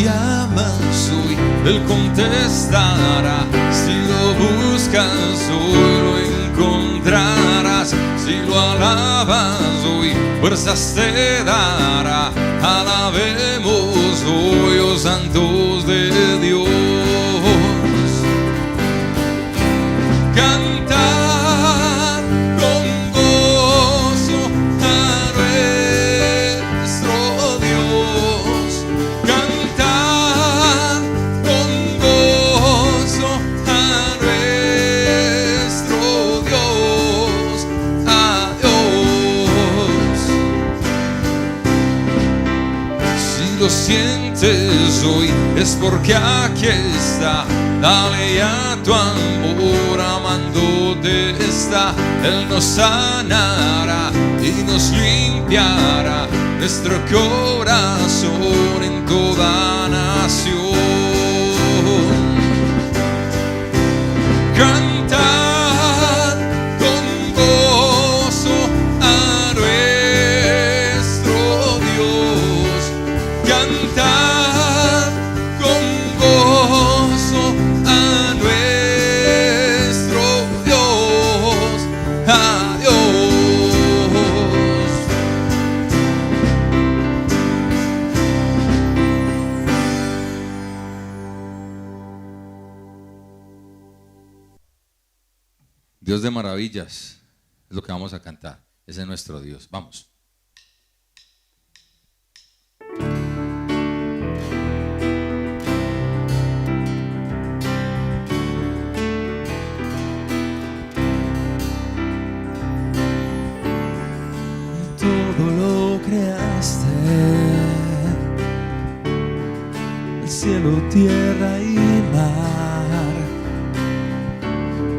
llamas hoy, Él contestará. Si lo buscas hoy, lo encontrarás. Si lo alabas hoy, fuerzas te dará. Alabemos hoy, oh santos de Dios. Cantar con gozo a nuestro Dios. Cantar con gozo a nuestro Dios. A Dios. Si lo sientes hoy es porque aquí está. Dale a tu amor, amándote está. Él nos sanará y nos limpiará nuestro corazón en toda nación. Cantar con gozo a nuestro Dios. Cantar con gozo a nuestro Dios, a Dios. Dios de maravillas es lo que vamos a cantar. Ese es nuestro Dios. Vamos. Todo lo creaste, el cielo, tierra y mar.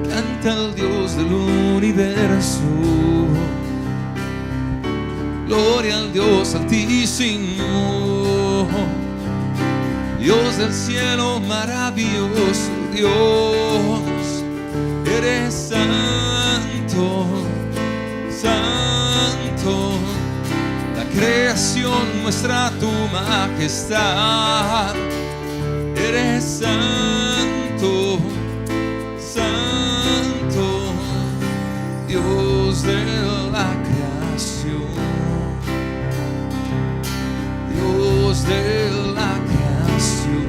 Canta el Dios del universo, gloria al Dios altísimo. Dios del cielo, maravilloso Dios, eres santo, santo. La creación muestra tu majestad. Eres santo, santo, Dios de la creación, Dios de la creación.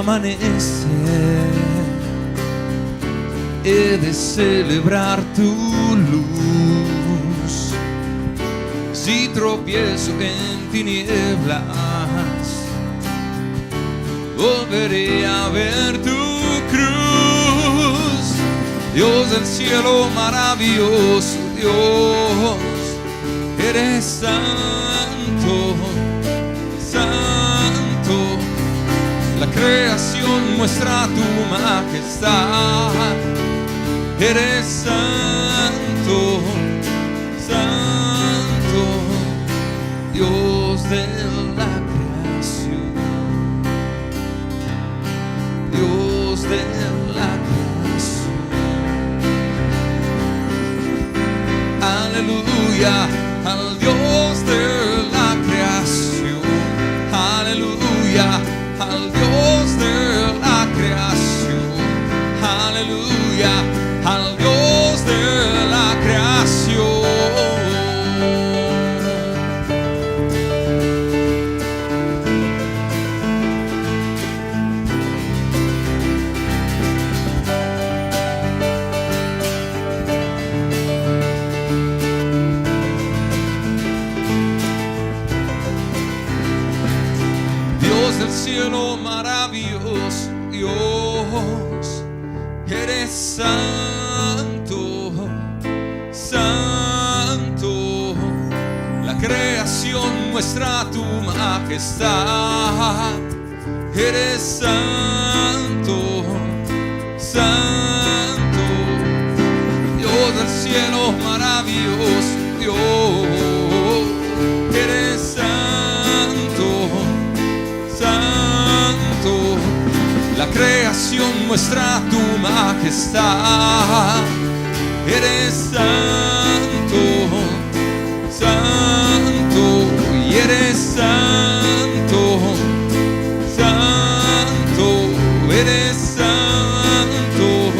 Amanece, he de celebrar tu luz. Si tropiezo en tinieblas, volveré a ver tu cruz. Dios del cielo, maravilloso Dios, eres santo, santo. La creación muestra tu majestad. Eres santo, santo, Dios de la creación, Dios de la creación. Aleluya, al Dios de la creación. Aleluya, al Dios de la creación. Aleluya, al Dios de la creación. Dios del cielo, maravilloso Dios, eres santo, santo. La creación muestra tu majestad. Eres santo, santo, Dios del cielo, maravilloso Dios, eres santo, santo. la creación muestra tu majestad. Eres santo, santo, y eres santo, santo, eres santo,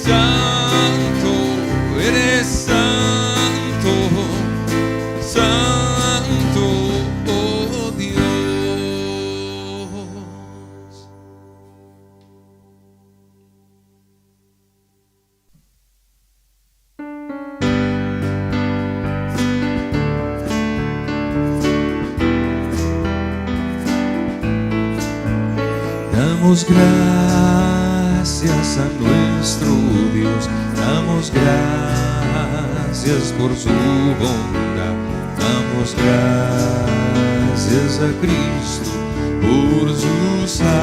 santo, eres santo, santo, oh Dios. Damos gracias a nuestro Dios, damos gracias por su bondad, damos gracias a Cristo por su salvación.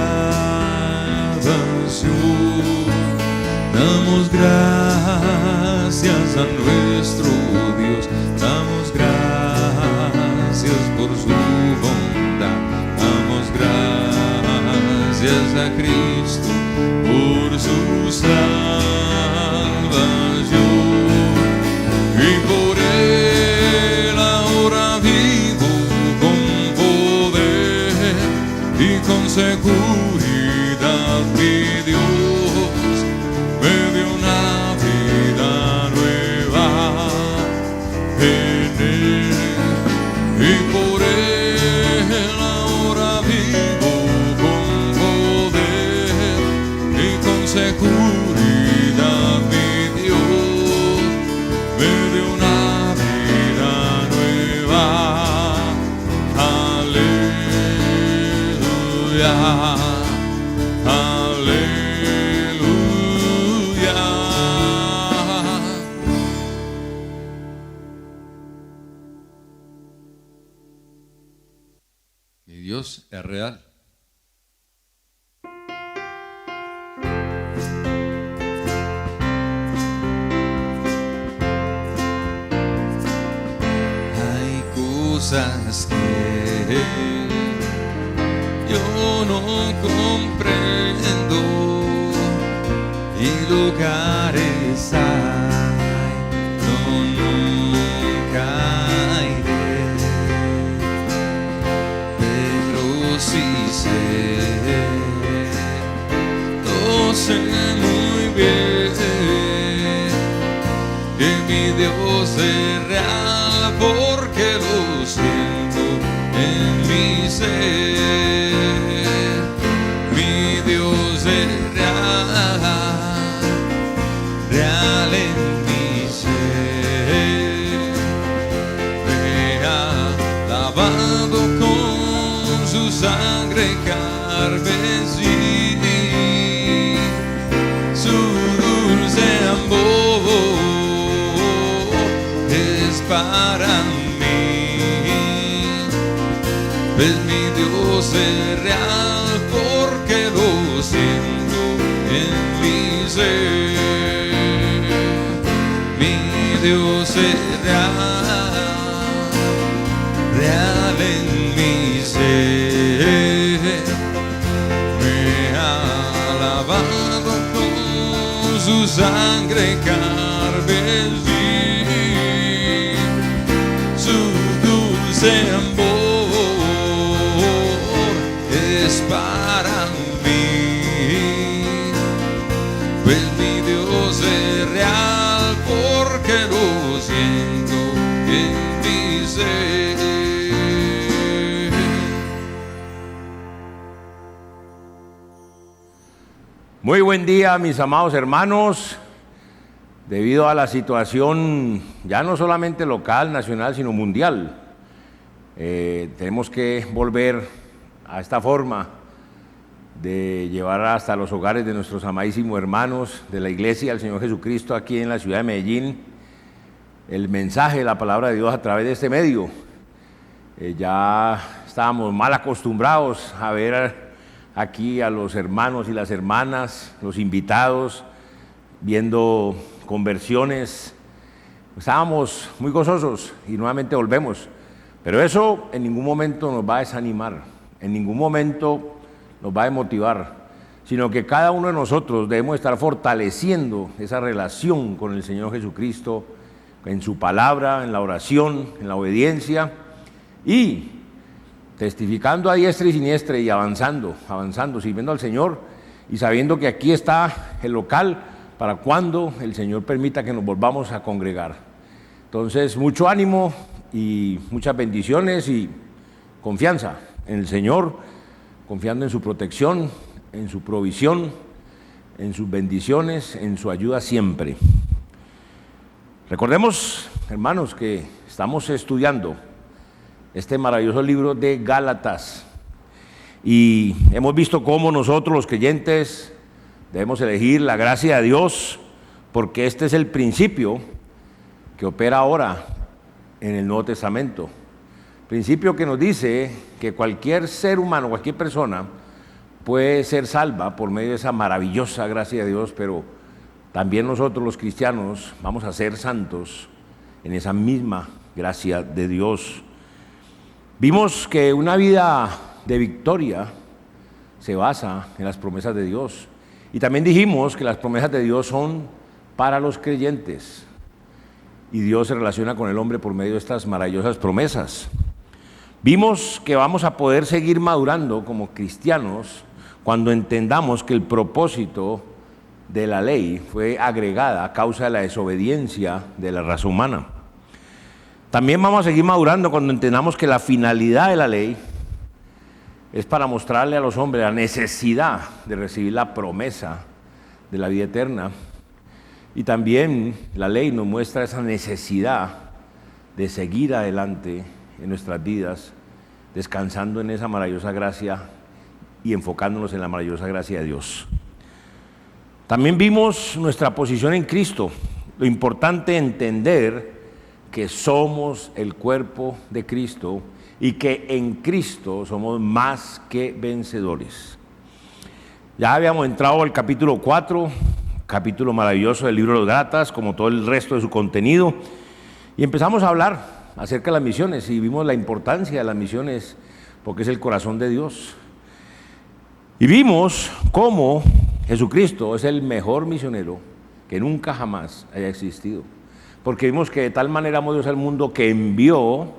Damos gracias a nuestro Dios, damos gracias por su bondad, damos gracias a Cristo por su salvación. Y por Él ahora vivo con poder y con seguridad. Mi Dios me dio una vida nueva en Él. Y por Él ahora vivo con poder y con seguridad. Mi Dios me dio una vida nueva. Aleluya, aleluya. Mi Dios es real. Hay cosas que yo no comprendo y lugares hay donde nunca iré, pero sí sé, lo sé muy bien, que mi Dios es real porque lo siento en mi ser. Mi Dios es real, real en mi ser. Me ha lavado con su sangre carmesí, su dulce amor es para mí. Pues mi Dios es real porque lo siento en mi ser. Mi Dios es real, real en mi ser. Me ha lavado con su sangre carmesí, su dulce amor es para mí. Pues mi Dios es real porque lo siento en mi ser. Muy buen día, mis amados hermanos. Debido a la situación ya no solamente local, nacional, sino mundial, tenemos que volver a esta forma de llevar hasta los hogares de nuestros amadísimos hermanos de la Iglesia del Señor Jesucristo aquí en la ciudad de Medellín el mensaje de la palabra de Dios a través de este medio. Ya estábamos mal acostumbrados a ver aquí a los hermanos y las hermanas, los invitados, viendo conversiones. Estábamos muy gozosos y nuevamente volvemos. Pero eso en ningún momento nos va a desanimar, en ningún momento nos va a desmotivar. sino que cada uno de nosotros debemos estar fortaleciendo esa relación con el Señor Jesucristo en su palabra, en la oración, en la obediencia y testificando a diestra y siniestra y avanzando, sirviendo al Señor y sabiendo que aquí está el local para cuando el Señor permita que nos volvamos a congregar. Entonces, mucho ánimo y muchas bendiciones y confianza en el Señor, confiando en su protección, en su provisión, en sus bendiciones, en su ayuda siempre. Recordemos, hermanos, que estamos estudiando este maravilloso libro de Gálatas y hemos visto cómo nosotros los creyentes debemos elegir la gracia de Dios, porque este es el principio que opera ahora en el Nuevo Testamento. Principio que nos dice que cualquier ser humano, cualquier persona puede ser salva por medio de esa maravillosa gracia de Dios, pero también nosotros los cristianos vamos a ser santos en esa misma gracia de Dios. Vimos que una vida de victoria se basa en las promesas de Dios. Y también dijimos que las promesas de Dios son para los creyentes. Y Dios se relaciona con el hombre por medio de estas maravillosas promesas. Vimos que vamos a poder seguir madurando como cristianos cuando entendamos que el propósito de la ley fue agregada a causa de la desobediencia de la raza humana. También vamos a seguir madurando cuando entendamos que la finalidad de la ley es para mostrarle a los hombres la necesidad de recibir la promesa de la vida eterna. Y también la ley nos muestra esa necesidad de seguir adelante en nuestras vidas, descansando en esa maravillosa gracia y enfocándonos en la maravillosa gracia de Dios. También vimos nuestra posición en Cristo, lo importante entender que somos el cuerpo de Cristo y que en Cristo somos más que vencedores. Ya habíamos entrado al capítulo 4, capítulo maravilloso del libro de los Gálatas, como todo el resto de su contenido, y empezamos a hablar acerca de las misiones y vimos la importancia de las misiones porque es el corazón de Dios. Y vimos cómo Jesucristo es el mejor misionero que nunca jamás haya existido. Porque vimos que de tal manera amó Dios al mundo que envió,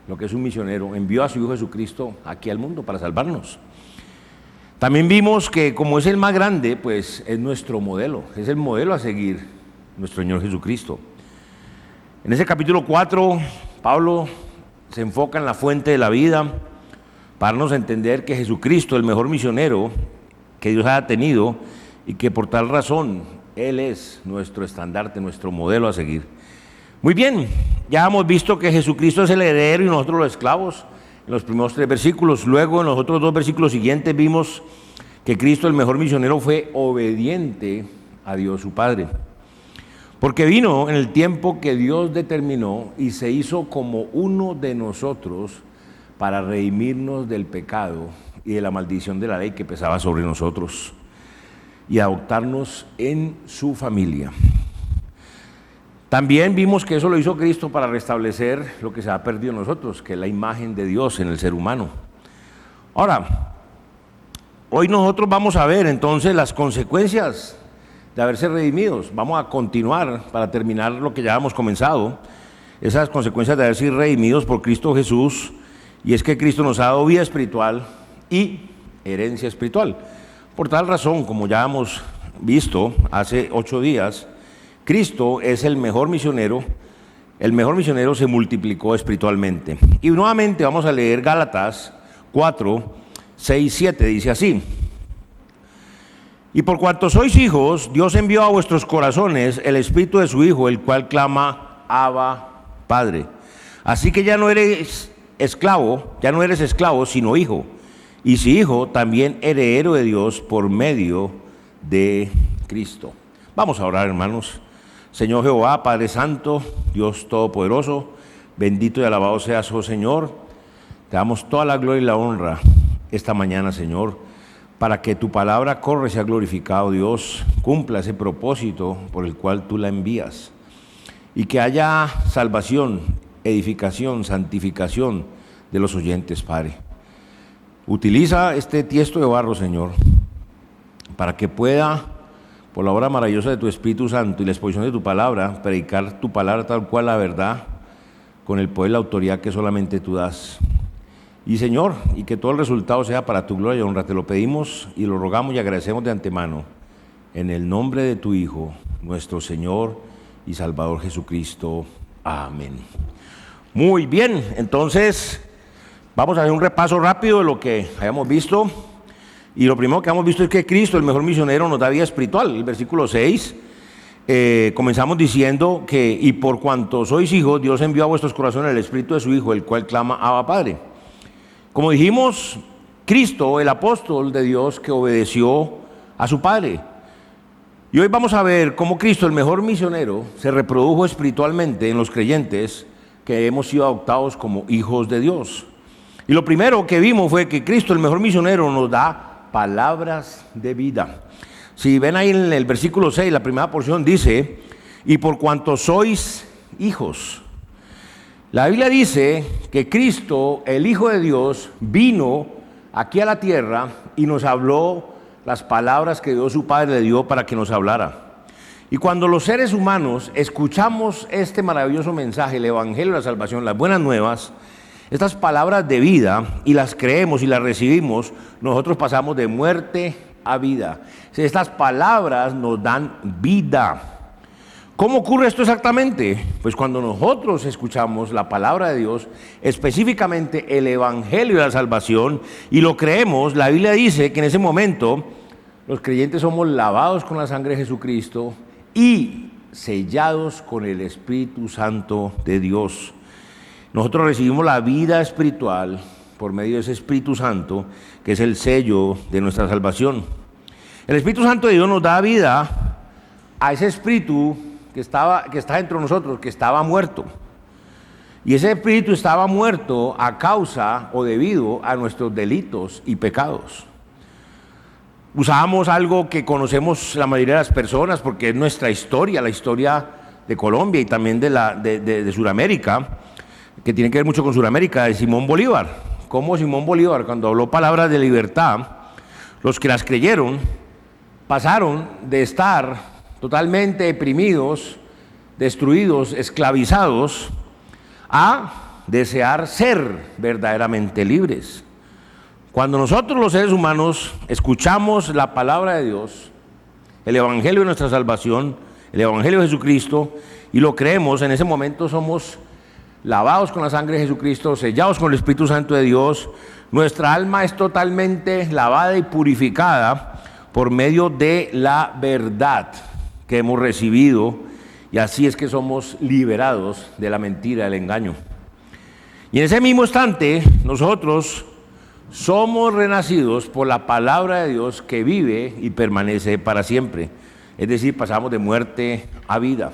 lo que es un misionero, envió a su Hijo Jesucristo aquí al mundo para salvarnos. También vimos que como es el más grande, pues es nuestro modelo, es el modelo a seguir, nuestro Señor Jesucristo. En ese capítulo 4, Pablo se enfoca en la fuente de la vida para darnos a entender que Jesucristo, el mejor misionero que Dios haya tenido y que por tal razón Él es nuestro estandarte, nuestro modelo a seguir. Muy bien, ya hemos visto que Jesucristo es el heredero y nosotros los esclavos en los primeros 3 versículos. Luego en los otros 2 versículos siguientes vimos que Cristo, el mejor misionero, fue obediente a Dios su Padre. Porque vino en el tiempo que Dios determinó y se hizo como uno de nosotros para redimirnos del pecado y de la maldición de la ley que pesaba sobre nosotros y adoptarnos en su familia. También vimos que eso lo hizo Cristo para restablecer lo que se ha perdido en nosotros, que es la imagen de Dios en el ser humano. Ahora, hoy nosotros vamos a ver entonces las consecuencias de haberse redimidos. Vamos a continuar para terminar lo que ya hemos comenzado, esas consecuencias de haber sido redimidos por Cristo Jesús, y es que Cristo nos ha dado vida espiritual y herencia espiritual. Por tal razón, como ya hemos visto hace 8 días, Cristo es el mejor misionero se multiplicó espiritualmente. Y nuevamente vamos a leer Gálatas 4, 6, 7, dice así: y por cuanto sois hijos, Dios envió a vuestros corazones el Espíritu de su Hijo, el cual clama, Abba, Padre. Así que ya no eres esclavo, sino hijo. Y si hijo, también heredero de Dios por medio de Cristo. Vamos a orar, hermanos. Señor Jehová, Padre Santo, Dios Todopoderoso, bendito y alabado seas, oh Señor. Te damos toda la gloria y la honra esta mañana, Señor, para que tu palabra corra y sea glorificado, Dios, cumpla ese propósito por el cual tú la envías. Y que haya salvación, edificación, santificación de los oyentes, Padre. Utiliza este tiesto de barro, Señor, para que pueda, por la obra maravillosa de tu Espíritu Santo y la exposición de tu palabra, predicar tu palabra tal cual la verdad, con el poder y la autoridad que solamente tú das. Y Señor, y que todo el resultado sea para tu gloria y honra, te lo pedimos y lo rogamos y agradecemos de antemano, en el nombre de tu Hijo, nuestro Señor y Salvador Jesucristo. Amén. Muy bien, entonces vamos a hacer un repaso rápido de lo que hayamos visto. Y lo primero que hemos visto es que Cristo, el mejor misionero, nos da vida espiritual. El versículo 6, comenzamos diciendo que, y por cuanto sois hijos, Dios envió a vuestros corazones el Espíritu de su Hijo, el cual clama, Abba, Padre. Como dijimos, Cristo, el apóstol de Dios que obedeció a su Padre. Y hoy vamos a ver cómo Cristo, el mejor misionero, se reprodujo espiritualmente en los creyentes que hemos sido adoptados como hijos de Dios. Y lo primero que vimos fue que Cristo, el mejor misionero, nos da palabras de vida. Si ven ahí en el versículo 6, la primera porción dice, y por cuanto sois hijos. La Biblia dice que Cristo, el Hijo de Dios, vino aquí a la tierra y nos habló las palabras que Dios su Padre le dio para que nos hablara. Y cuando los seres humanos escuchamos este maravilloso mensaje, el Evangelio de la Salvación, las buenas nuevas, estas palabras de vida, y las creemos y las recibimos, nosotros pasamos de muerte a vida. Estas palabras nos dan vida. ¿Cómo ocurre esto exactamente? Pues cuando nosotros escuchamos la palabra de Dios, específicamente el Evangelio de la Salvación, y lo creemos, la Biblia dice que en ese momento los creyentes somos lavados con la sangre de Jesucristo y sellados con el Espíritu Santo de Dios. Nosotros recibimos la vida espiritual por medio de ese Espíritu Santo, que es el sello de nuestra salvación. El Espíritu Santo de Dios nos da vida a ese Espíritu que está dentro de nosotros, que estaba muerto. Y ese Espíritu estaba muerto a causa o debido a nuestros delitos y pecados. Usábamos algo que conocemos la mayoría de las personas porque es nuestra historia, la historia de Colombia y también de Sudamérica, que tiene que ver mucho con Sudamérica, de Simón Bolívar. Como Simón Bolívar, cuando habló palabras de libertad, los que las creyeron pasaron de estar totalmente deprimidos, destruidos, esclavizados, a desear ser verdaderamente libres. Cuando nosotros los seres humanos escuchamos la palabra de Dios, el Evangelio de nuestra salvación, el Evangelio de Jesucristo, y lo creemos, en ese momento somos lavados con la sangre de Jesucristo, sellados con el Espíritu Santo de Dios. Nuestra alma es totalmente lavada y purificada por medio de la verdad que hemos recibido, y así es que somos liberados de la mentira, del engaño. Y en ese mismo instante nosotros somos renacidos por la palabra de Dios que vive y permanece para siempre. Es decir, pasamos de muerte a vida.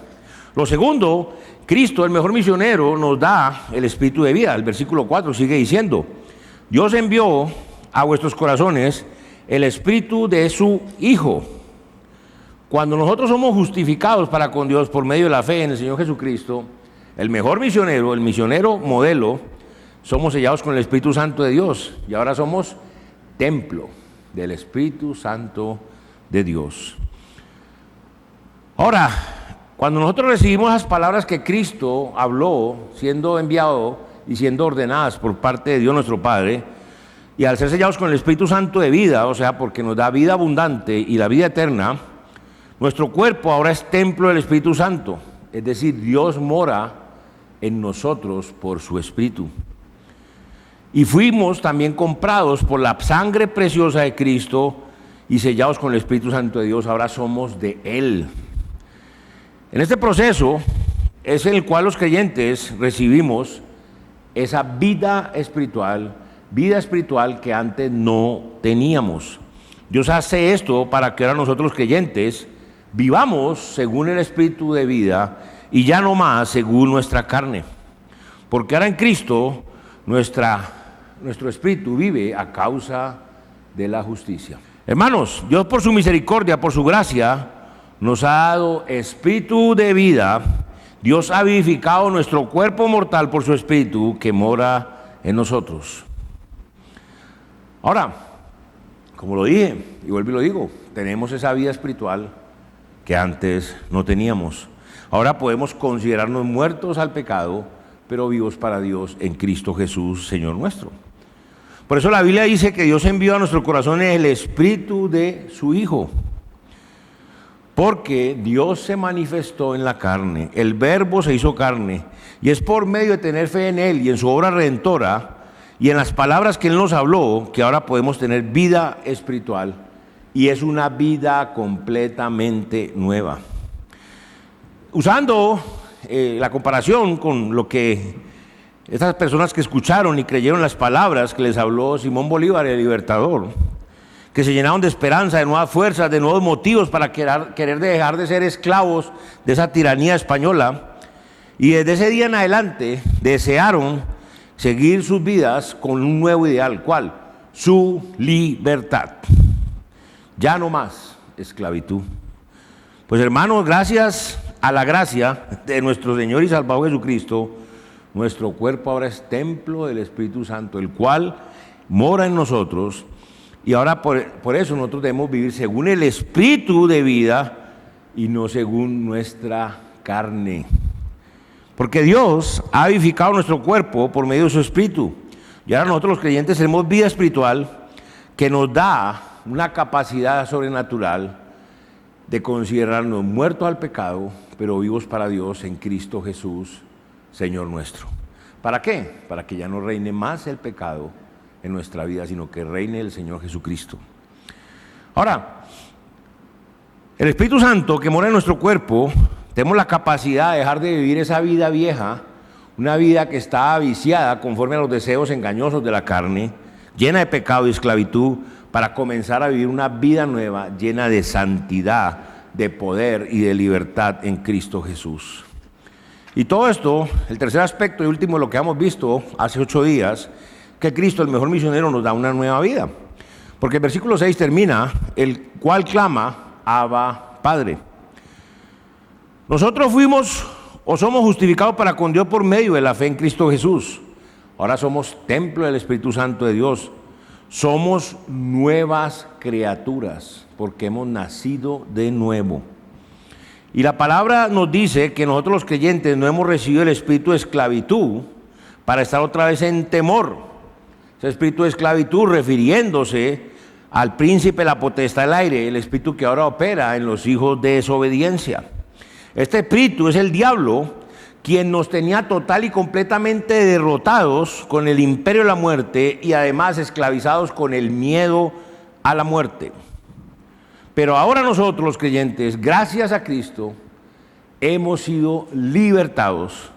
Lo segundo, Cristo, el mejor misionero, nos da el Espíritu de vida. El versículo 4 sigue diciendo, Dios envió a vuestros corazones el Espíritu de su Hijo. Cuando nosotros somos justificados para con Dios por medio de la fe en el Señor Jesucristo, el mejor misionero, el misionero modelo, somos sellados con el Espíritu Santo de Dios y ahora somos templo del Espíritu Santo de Dios. Ahora, cuando nosotros recibimos las palabras que Cristo habló, siendo enviado y siendo ordenadas por parte de Dios nuestro Padre, y al ser sellados con el Espíritu Santo de vida, o sea, porque nos da vida abundante y la vida eterna, nuestro cuerpo ahora es templo del Espíritu Santo, es decir, Dios mora en nosotros por su Espíritu. Y fuimos también comprados por la sangre preciosa de Cristo y sellados con el Espíritu Santo de Dios, ahora somos de Él. En este proceso es en el cual los creyentes recibimos esa vida espiritual que antes no teníamos. Dios hace esto para que ahora nosotros creyentes vivamos según el Espíritu de vida y ya no más según nuestra carne. Porque ahora en Cristo nuestro espíritu vive a causa de la justicia. Hermanos, Dios por su misericordia, por su gracia, nos ha dado espíritu de vida. Dios ha vivificado nuestro cuerpo mortal por su espíritu que mora en nosotros. Ahora, como lo dije, y vuelvo y lo digo, tenemos esa vida espiritual que antes no teníamos. Ahora podemos considerarnos muertos al pecado, pero vivos para Dios en Cristo Jesús, Señor nuestro. Por eso la Biblia dice que Dios envió a nuestro corazón el Espíritu de su Hijo. Porque Dios se manifestó en la carne, el Verbo se hizo carne, y es por medio de tener fe en Él y en su obra redentora, y en las palabras que Él nos habló, que ahora podemos tener vida espiritual, y es una vida completamente nueva. Usando la comparación con lo que estas personas que escucharon y creyeron las palabras que les habló Simón Bolívar, el libertador, que se llenaron de esperanza, de nuevas fuerzas, de nuevos motivos para querer dejar de ser esclavos de esa tiranía española, y desde ese día en adelante desearon seguir sus vidas con un nuevo ideal. ¿Cuál? Su libertad. Ya no más esclavitud. Pues hermanos, gracias a la gracia de nuestro Señor y Salvador Jesucristo, nuestro cuerpo ahora es templo del Espíritu Santo, el cual mora en nosotros, y ahora por eso nosotros debemos vivir según el Espíritu de vida y no según nuestra carne. Porque Dios ha vivificado nuestro cuerpo por medio de su Espíritu, y ahora nosotros los creyentes tenemos vida espiritual que nos da una capacidad sobrenatural de considerarnos muertos al pecado, pero vivos para Dios en Cristo Jesús, Señor nuestro. ¿Para qué? Para que ya no reine más el pecado en nuestra vida, sino que reine el Señor Jesucristo. Ahora, el Espíritu Santo que mora en nuestro cuerpo, tenemos la capacidad de dejar de vivir esa vida vieja, una vida que está viciada conforme a los deseos engañosos de la carne, llena de pecado y esclavitud, para comenzar a vivir una vida nueva, llena de santidad, de poder y de libertad en Cristo Jesús. Y todo esto, el tercer aspecto y último de lo que hemos visto hace 8 días, que Cristo, el mejor misionero, nos da una nueva vida. Porque el versículo 6 termina, el cual clama, Abba, Padre. Nosotros fuimos o somos justificados para con Dios por medio de la fe en Cristo Jesús. Ahora somos templo del Espíritu Santo de Dios. Somos nuevas criaturas porque hemos nacido de nuevo. Y la palabra nos dice que nosotros los creyentes no hemos recibido el espíritu de esclavitud para estar otra vez en temor. Ese espíritu de esclavitud refiriéndose al príncipe de la potestad del aire, el espíritu que ahora opera en los hijos de desobediencia. Este espíritu es el diablo, quien nos tenía total y completamente derrotados con el imperio de la muerte y además esclavizados con el miedo a la muerte. Pero ahora nosotros los creyentes, gracias a Cristo, hemos sido libertados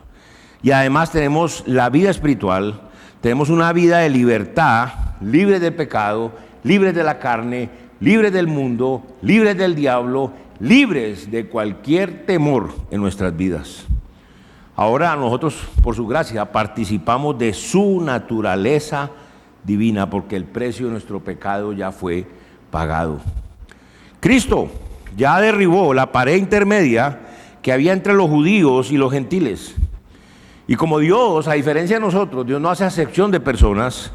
y además tenemos la vida espiritual, tenemos una vida de libertad, libre del pecado, libres de la carne, libres del mundo, libres del diablo, libres de cualquier temor en nuestras vidas. Ahora nosotros, por su gracia, participamos de su naturaleza divina, porque el precio de nuestro pecado ya fue pagado. Cristo ya derribó la pared intermedia que había entre los judíos y los gentiles. Y como Dios, a diferencia de nosotros, Dios no hace acepción de personas,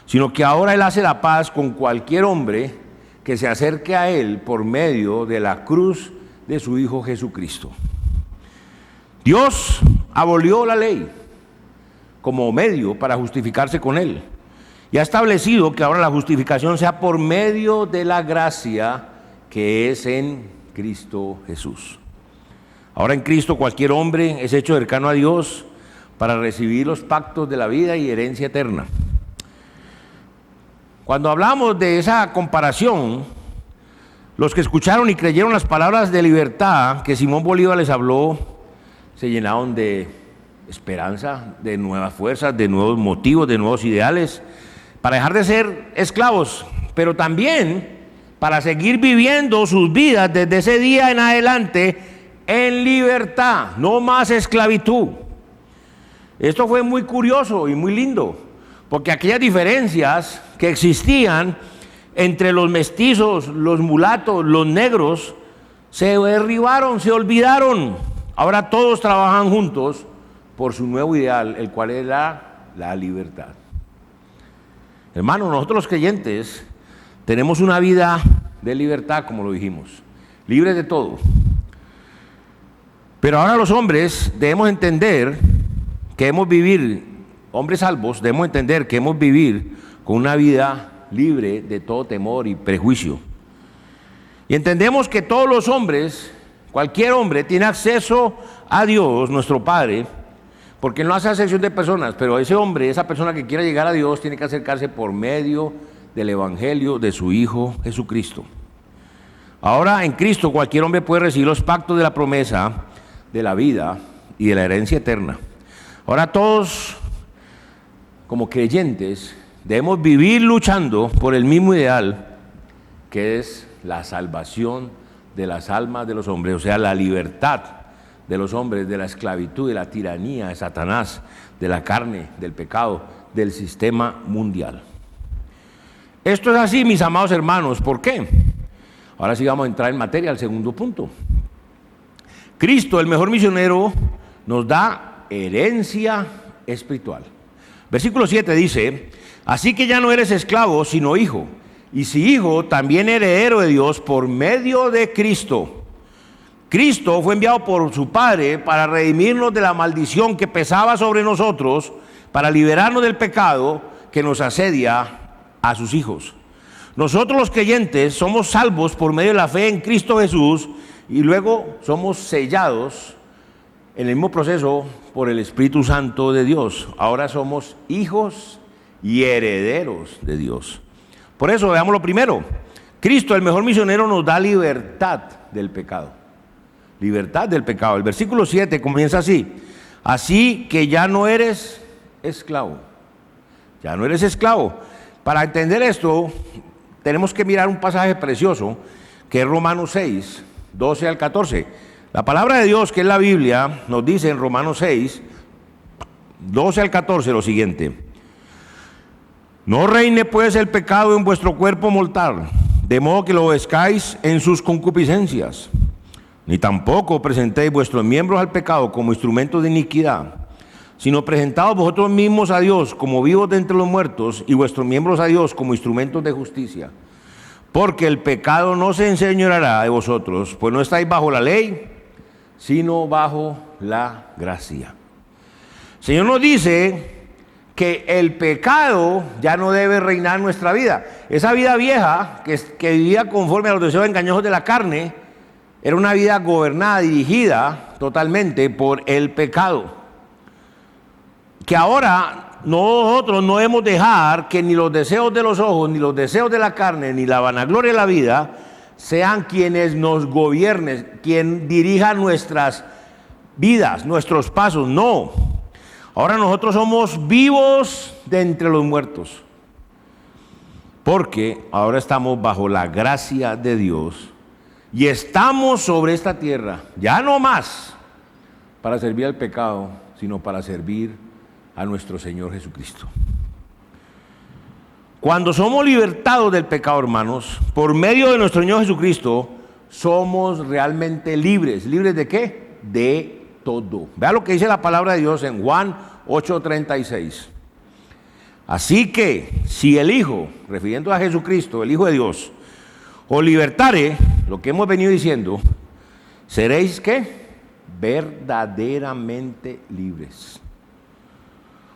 sino que ahora Él hace la paz con cualquier hombre que se acerque a Él por medio de la cruz de su Hijo Jesucristo. Dios abolió la ley como medio para justificarse con Él y ha establecido que ahora la justificación sea por medio de la gracia que es en Cristo Jesús. Ahora en Cristo cualquier hombre es hecho cercano a Dios para recibir los pactos de la vida y herencia eterna. Cuando hablamos de esa comparación, los que escucharon y creyeron las palabras de libertad que Simón Bolívar les habló, se llenaron de esperanza, de nuevas fuerzas, de nuevos motivos, de nuevos ideales, para dejar de ser esclavos, pero también para seguir viviendo sus vidas desde ese día en adelante en libertad, no más esclavitud. Esto fue muy curioso y muy lindo, porque aquellas diferencias que existían entre los mestizos, los mulatos, los negros, se derribaron, se olvidaron. Ahora todos trabajan juntos por su nuevo ideal, el cual era la libertad. Hermanos, nosotros los creyentes tenemos una vida de libertad, como lo dijimos, libres de todo. Pero ahora los hombres debemos entender que debemos vivir, hombres salvos, debemos entender que debemos vivir con una vida libre de todo temor y prejuicio. Y entendemos que todos los hombres, cualquier hombre, tiene acceso a Dios, nuestro Padre, porque Él no hace acepción de personas, pero ese hombre, esa persona que quiera llegar a Dios, tiene que acercarse por medio del Evangelio de su Hijo Jesucristo. Ahora en Cristo cualquier hombre puede recibir los pactos de la promesa de la vida y de la herencia eterna. Ahora todos, como creyentes, debemos vivir luchando por el mismo ideal, que es la salvación de las almas de los hombres, o sea, la libertad de los hombres de la esclavitud, de la tiranía de Satanás, de la carne, del pecado, del sistema mundial. Esto es así, mis amados hermanos. ¿Por qué? Ahora sí vamos a entrar en materia, al segundo punto. Cristo, el mejor misionero, nos da herencia espiritual. Versículo 7 dice: así que ya no eres esclavo, sino hijo, y si hijo, también heredero de Dios por medio de Cristo. Cristo fue enviado por su Padre para redimirnos de la maldición que pesaba sobre nosotros, para liberarnos del pecado que nos asedia a sus hijos. Nosotros los creyentes somos salvos por medio de la fe en Cristo Jesús, y luego somos sellados en el mismo proceso por el Espíritu Santo de Dios. Ahora somos hijos y herederos de Dios. Por eso veamos lo primero. Cristo, el mejor misionero, nos da libertad del pecado. Libertad del pecado. El versículo 7 comienza así: así que ya no eres esclavo. Ya no eres esclavo. Para entender esto, tenemos que mirar un pasaje precioso, que es Romanos 6, 12 al 14. La palabra de Dios, que es la Biblia, nos dice en Romanos 6, 12 al 14 lo siguiente: no reine pues el pecado en vuestro cuerpo mortal, de modo que lo obedezcáis en sus concupiscencias, ni tampoco presentéis vuestros miembros al pecado como instrumentos de iniquidad, sino presentaos vosotros mismos a Dios como vivos de entre los muertos, y vuestros miembros a Dios como instrumentos de justicia. Porque el pecado no se enseñoreará de vosotros, pues no estáis bajo la ley, sino bajo la gracia. El Señor nos dice que el pecado ya no debe reinar en nuestra vida. Esa vida vieja que vivía conforme a los deseos engañosos de la carne, era una vida gobernada, dirigida totalmente por el pecado. Que ahora nosotros no debemos dejar que ni los deseos de los ojos, ni los deseos de la carne, ni la vanagloria de la vida sean quienes nos gobiernen, quien dirija nuestras vidas, nuestros pasos. No. Ahora nosotros somos vivos de entre los muertos, porque ahora estamos bajo la gracia de Dios y estamos sobre esta tierra, ya no más para servir al pecado, sino para servir a nuestro Señor Jesucristo. Cuando somos libertados del pecado, hermanos, por medio de nuestro Señor Jesucristo, somos realmente libres. ¿Libres de qué? De todo. Vea lo que dice la palabra de Dios en Juan 8:36. Así que, si el Hijo, refiriendo a Jesucristo, el Hijo de Dios, os libertare, lo que hemos venido diciendo, seréis ¿qué? Verdaderamente libres.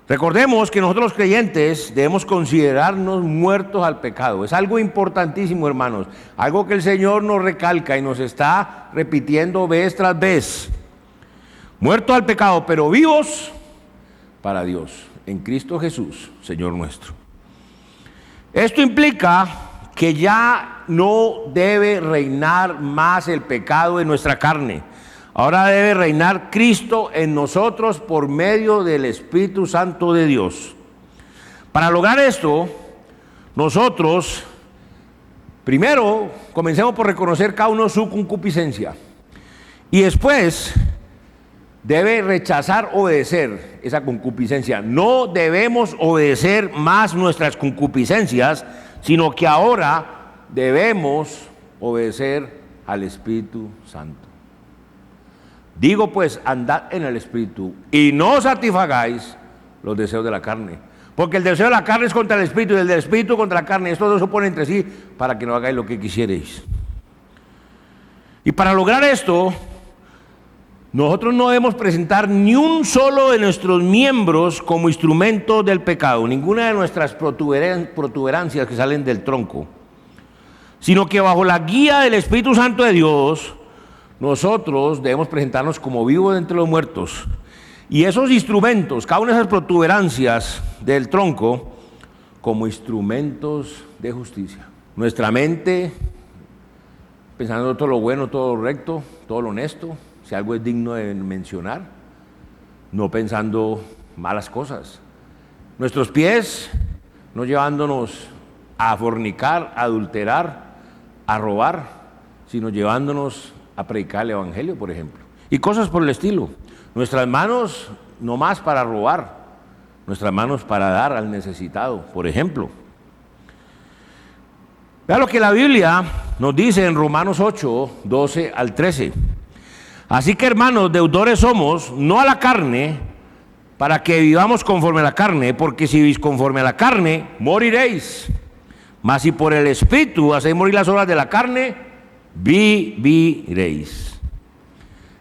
Recordemos que nosotros los creyentes debemos considerarnos muertos al pecado. Es algo importantísimo, hermanos, algo que el Señor nos recalca y nos está repitiendo vez tras vez. Muertos al pecado, pero vivos para Dios, en Cristo Jesús, Señor nuestro. Esto implica que ya no debe reinar más el pecado en nuestra carne. Ahora debe reinar Cristo en nosotros por medio del Espíritu Santo de Dios. Para lograr esto, nosotros, primero, comencemos por reconocer cada uno su concupiscencia. Y después, debe rechazar obedecer esa concupiscencia. No debemos obedecer más nuestras concupiscencias, sino que ahora debemos obedecer al Espíritu Santo. Digo pues, andad en el Espíritu y no satisfagáis los deseos de la carne, Porque el deseo de la carne es contra el espíritu y el del espíritu contra la carne. Estos dos se oponen entre sí para que no hagáis lo que quisierais. Y para lograr esto, nosotros no debemos presentar ni un solo de nuestros miembros como instrumento del pecado, ninguna de nuestras protuberancias que salen del tronco, sino que bajo la guía del Espíritu Santo de Dios, nosotros debemos presentarnos como vivos de entre los muertos. Y esos instrumentos, cada una de esas protuberancias del tronco, como instrumentos de justicia. Nuestra mente, pensando todo lo bueno, todo lo recto, todo lo honesto, si algo es digno de mencionar, no pensando malas cosas. Nuestros pies, no llevándonos a fornicar, a adulterar, a robar, sino llevándonos a predicar el evangelio, por ejemplo, y cosas por el estilo. Nuestras manos no más para robar, nuestras manos para dar al necesitado, por ejemplo. Vea lo que la Biblia nos dice en Romanos 8, 12 al 13. Así que, hermanos, deudores somos, no a la carne, para que vivamos conforme a la carne, porque si vivís conforme a la carne, moriréis. Mas si por el Espíritu hacéis morir las obras de la carne, viviréis.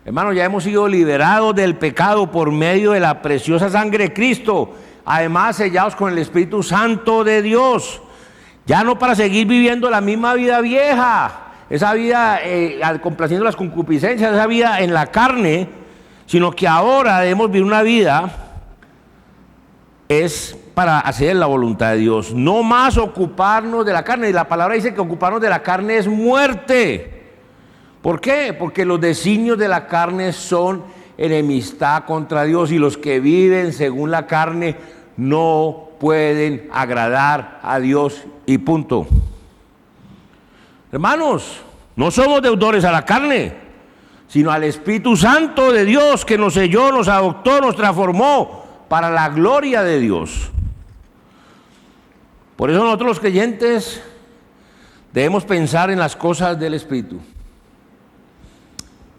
Hermanos, ya hemos sido liberados del pecado por medio de la preciosa sangre de Cristo, además sellados con el Espíritu Santo de Dios, ya no para seguir viviendo la misma vida vieja, esa vida complaciendo las concupiscencias, esa vida en la carne, sino que ahora debemos vivir una vida es para hacer la voluntad de Dios, no más ocuparnos de la carne. Y la palabra dice que ocuparnos de la carne es muerte. ¿Por qué? Porque los designios de la carne son enemistad contra Dios, y los que viven según la carne no pueden agradar a Dios, y punto. Hermanos, no somos deudores a la carne, sino al Espíritu Santo de Dios, que nos selló, nos adoptó, nos transformó para la gloria de Dios. Por eso nosotros los creyentes debemos pensar en las cosas del Espíritu,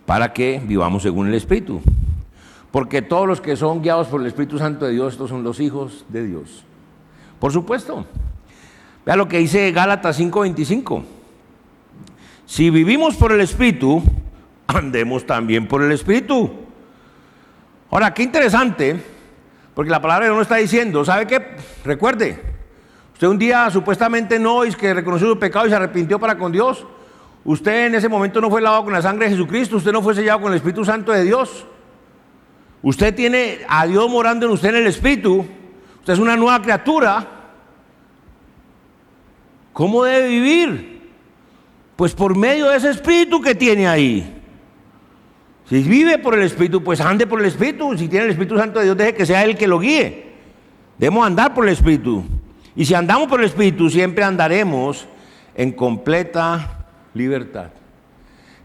para que vivamos según el Espíritu. Porque todos los que son guiados por el Espíritu Santo de Dios, estos son los hijos de Dios. Por supuesto. Vea lo que dice Gálatas 5:25. Si vivimos por el Espíritu, andemos también por el Espíritu. Ahora, qué interesante, porque la palabra de Dios no está diciendo, ¿sabe qué? Recuerde, usted un día supuestamente no es que reconoció su pecado y se arrepintió para con Dios. Usted en ese momento no fue lavado con la sangre de Jesucristo, usted no fue sellado con el Espíritu Santo de Dios. Usted tiene a Dios morando en usted en el Espíritu, usted es una nueva criatura. ¿Cómo debe vivir? Pues por medio de ese Espíritu que tiene ahí. Si vive por el Espíritu, pues ande por el Espíritu. Si tiene el Espíritu Santo de Dios, deje que sea Él que lo guíe. Debemos andar por el Espíritu. Y si andamos por el Espíritu, siempre andaremos en completa libertad.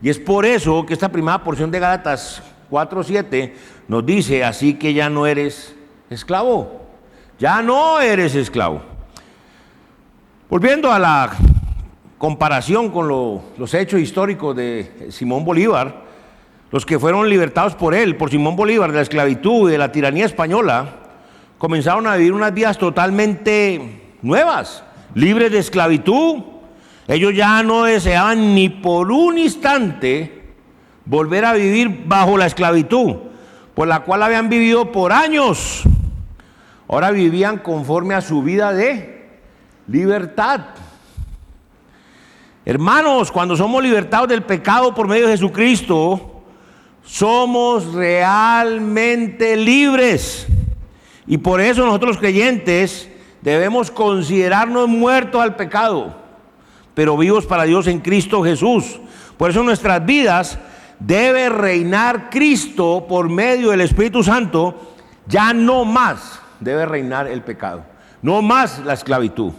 Y es por eso que esta primera porción de Gálatas 4:7 nos dice, así que ya no eres esclavo, ya no eres esclavo. Volviendo a la comparación con los hechos históricos de Simón Bolívar, los que fueron libertados por él, por Simón Bolívar, de la esclavitud y de la tiranía española, comenzaron a vivir unas vidas totalmente nuevas, libres de esclavitud. Ellos ya no deseaban ni por un instante volver a vivir bajo la esclavitud, por la cual habían vivido por años. Ahora vivían conforme a su vida de libertad. Hermanos, cuando somos libertados del pecado por medio de Jesucristo, somos realmente libres. Y por eso nosotros los creyentes debemos considerarnos muertos al pecado, pero vivos para Dios en Cristo Jesús. Por eso en nuestras vidas debe reinar Cristo por medio del Espíritu Santo. Ya no más debe reinar el pecado, no más la esclavitud.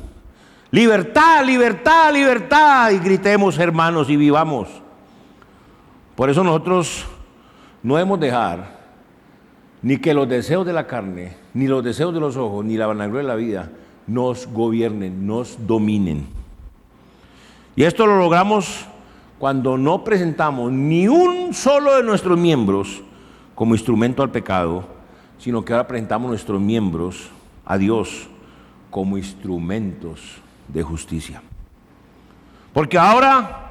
Libertad, libertad, libertad, y gritemos, hermanos, y vivamos. Por eso nosotros no debemos dejar ni que los deseos de la carne, ni los deseos de los ojos, ni la vanagloria de la vida nos gobiernen, nos dominen. Y esto lo logramos cuando no presentamos ni un solo de nuestros miembros como instrumento al pecado, sino que ahora presentamos nuestros miembros a Dios como instrumentos de justicia. Porque ahora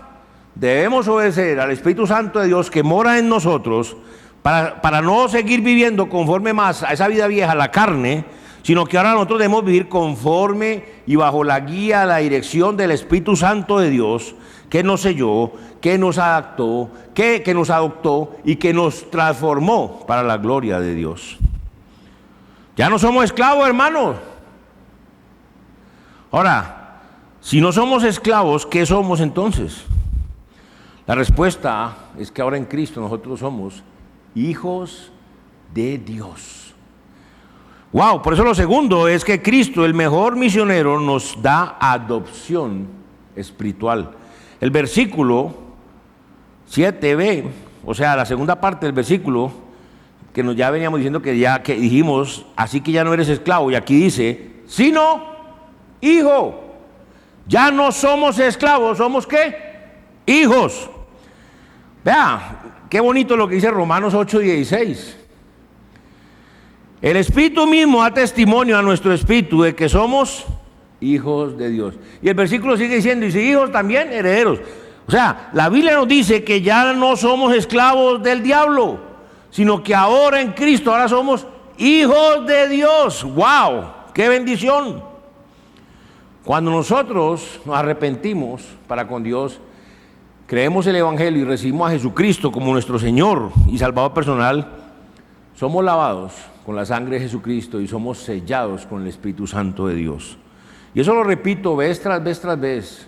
debemos obedecer al Espíritu Santo de Dios que mora en nosotros para no seguir viviendo conforme más a esa vida vieja, la carne, sino que ahora nosotros debemos vivir conforme y bajo la guía, la dirección del Espíritu Santo de Dios, que nos selló, que nos adaptó, que nos adoptó y que nos transformó para la gloria de Dios. Ya no somos esclavos, hermanos. Ahora, si no somos esclavos, ¿qué somos entonces? La respuesta es que ahora en Cristo nosotros somos hijos de Dios. Wow, por eso lo segundo es que Cristo, el mejor misionero, nos da adopción espiritual. El versículo 7b, o sea, la segunda parte del versículo, que ya veníamos diciendo que dijimos, así que ya no eres esclavo, y aquí dice, sino hijo. Ya no somos esclavos, ¿somos qué? Hijos. Vea, qué bonito lo que dice Romanos 8:16. El Espíritu mismo da testimonio a nuestro espíritu de que somos hijos de Dios. Y el versículo sigue diciendo, y si hijos también herederos. O sea, la Biblia nos dice que ya no somos esclavos del diablo, sino que ahora en Cristo, ahora somos hijos de Dios. ¡Wow! ¡Qué bendición! Cuando nosotros nos arrepentimos para con Dios, creemos el Evangelio y recibimos a Jesucristo como nuestro Señor y Salvador personal, somos lavados con la sangre de Jesucristo y somos sellados con el Espíritu Santo de Dios. Y eso lo repito vez tras vez tras vez,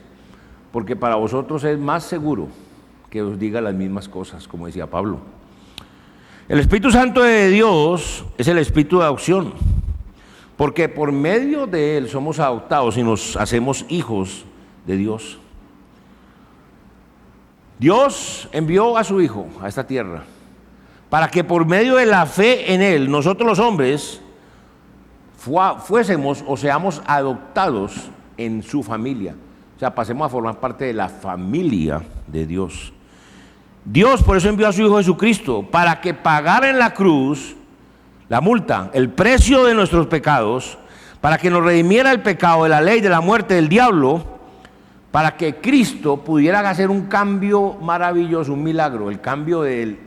porque para vosotros es más seguro que os diga las mismas cosas, como decía Pablo. El Espíritu Santo de Dios es el Espíritu de adopción, porque por medio de Él somos adoptados y nos hacemos hijos de Dios. Dios envió a su Hijo a esta tierra para que por medio de la fe en Él, nosotros los hombres fuésemos o seamos adoptados en su familia. O sea, pasemos a formar parte de la familia de Dios. Dios por eso envió a su Hijo Jesucristo, para que pagara en la cruz la multa, el precio de nuestros pecados, para que nos redimiera el pecado de la ley, de la muerte, del diablo, para que Cristo pudiera hacer un cambio maravilloso, un milagro, el cambio del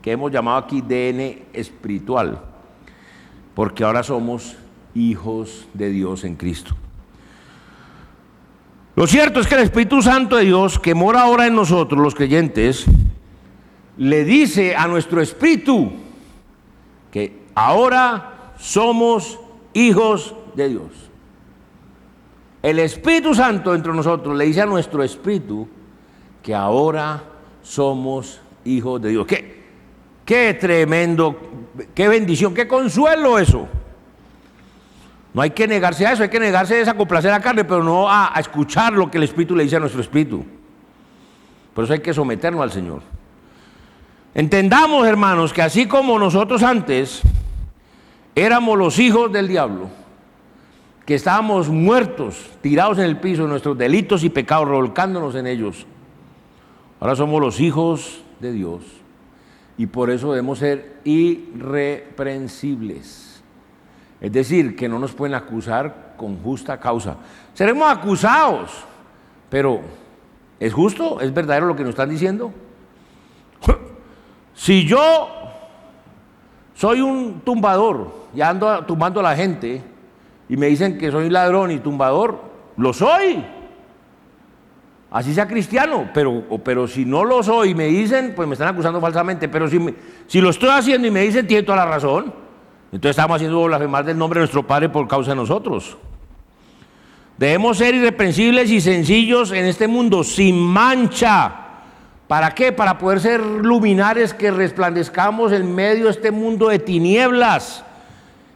que hemos llamado aquí DN espiritual, porque ahora somos hijos de Dios en Cristo. Lo cierto es que el Espíritu Santo de Dios, que mora ahora en nosotros, los creyentes, le dice a nuestro espíritu que ahora somos hijos de Dios. El Espíritu Santo entre nosotros le dice a nuestro espíritu que ahora somos hijos de Dios. Qué tremendo, qué bendición, qué consuelo eso. No hay que negarse a eso, hay que negarse a complacer a la carne, pero no a escuchar lo que el Espíritu le dice a nuestro espíritu. Por eso hay que someternos al Señor. Entendamos, hermanos, que así como nosotros antes éramos los hijos del diablo, que estábamos muertos, tirados en el piso, en nuestros delitos y pecados, revolcándonos en ellos, ahora somos los hijos de Dios y por eso debemos ser irreprensibles. Es decir, que no nos pueden acusar con justa causa. Seremos acusados, pero ¿es justo? ¿Es verdadero lo que nos están diciendo? Si yo soy un tumbador y ando tumbando a la gente y me dicen que soy ladrón y tumbador, lo soy. Así sea cristiano, pero si no lo soy y me dicen, pues me están acusando falsamente. Pero si lo estoy haciendo y me dicen, tiene toda la razón, entonces estamos haciendo blasfemar del nombre de nuestro Padre por causa de nosotros. Debemos ser irreprensibles y sencillos en este mundo, sin mancha. ¿Para qué? Para poder ser luminares que resplandezcamos en medio de este mundo de tinieblas,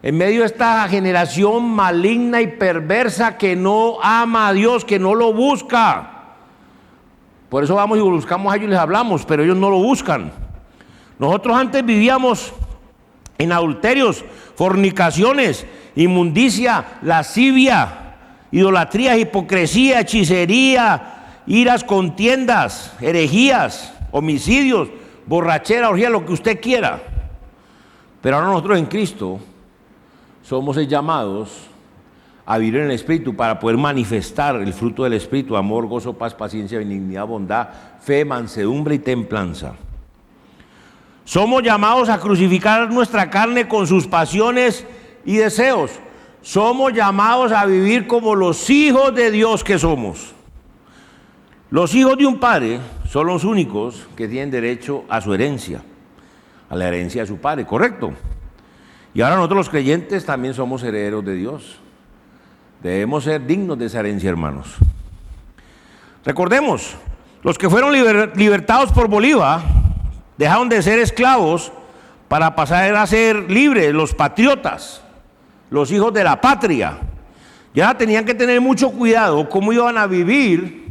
en medio de esta generación maligna y perversa que no ama a Dios, que no lo busca. Por eso vamos y buscamos a ellos y les hablamos, pero ellos no lo buscan. Nosotros antes vivíamos en adulterios, fornicaciones, inmundicia, lascivia, idolatría, hipocresía, hechicería, iras, contiendas, herejías, homicidios, borrachera, orgía, lo que usted quiera. Pero ahora nosotros en Cristo somos llamados a vivir en el Espíritu para poder manifestar el fruto del Espíritu: amor, gozo, paz, paciencia, benignidad, bondad, fe, mansedumbre y templanza. Somos llamados a crucificar nuestra carne con sus pasiones y deseos. Somos llamados a vivir como los hijos de Dios que somos. Los hijos de un padre son los únicos que tienen derecho a su herencia, a la herencia de su padre, ¿correcto? Y ahora nosotros los creyentes también somos herederos de Dios. Debemos ser dignos de esa herencia, hermanos. Recordemos, los que fueron libertados por Bolívar dejaron de ser esclavos para pasar a ser libres, los patriotas, los hijos de la patria. Ya tenían que tener mucho cuidado cómo iban a vivir